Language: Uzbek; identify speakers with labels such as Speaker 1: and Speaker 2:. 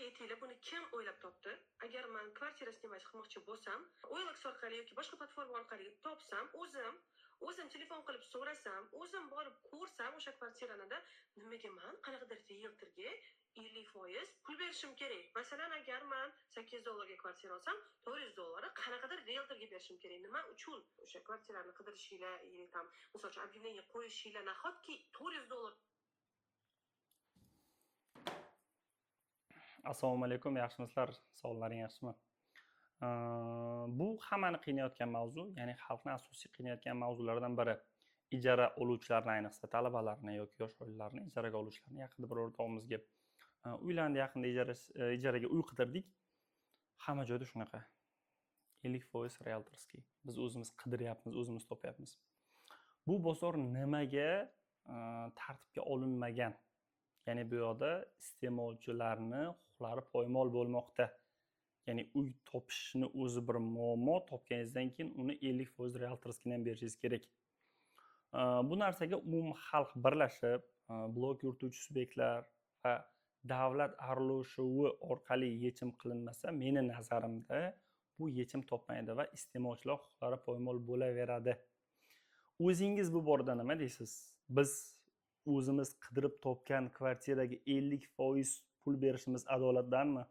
Speaker 1: Manga aytinglar, buni kim o'ylab topdi? Agar men kvartira snimash qilmoqchi bo'lsam, OLX orqali yoki boshqa platforma orqali topsam, o'zim telefon qilib so'rasam, o'zim borib ko'rsam o'sha kvartirani, nimaga men qanaqadir realtorga 50% pul berishim kerak? Masalan, agar men $8 kvartira olsam, $400 qanaqadir realtorga berishim kerak. Nima uchun o'sha kvartirani qidirishinglar, ya'ni tam misol uchun объявление qo'yishinglar nahotki $400.
Speaker 2: Assalomu alaykum, yaxshimisizlar? Savollaring yaxshimi? Bu hammani qiynayotgan mavzu, ya'ni xalqni asosiy qiynayotgan mavzulardan biri. Ijara oluvchilarni, ayniqsa talabalarni yoki yosh oilalarni ijaraga oluvchilarni. Yaqinda bir o'rtog'imizga uylandi, yaqinda ijaraga uy qidirdik. Hamma joyda shunaqa. 50% realtorskiy. Biz o'zimiz qidiryapmiz, o'zimiz topyapmiz. Bu bozor nimaga tartibga olinmagan? Ya'ni bu yoqda iste'molchilarni huquqlari poymol bo'lmoqda. Ya'ni uy topishni o'zi bir muammo, topganingizdan keyin uni 50% realtorskidan berishingiz kerak. Bu narsaga umumiy xalq birlashib, blok yurituvchi subyektlar va davlat aralashuvi orqali yechim qilinmasa, meni nazarimda bu yechim topmaydi va iste'molchilar huquqlari poymol bo'laveradi. O'zingiz bu borada nima deysiz? Biz o'zimiz qidirib topgan kvartiraga 50% pul berishimiz adolatdanmi?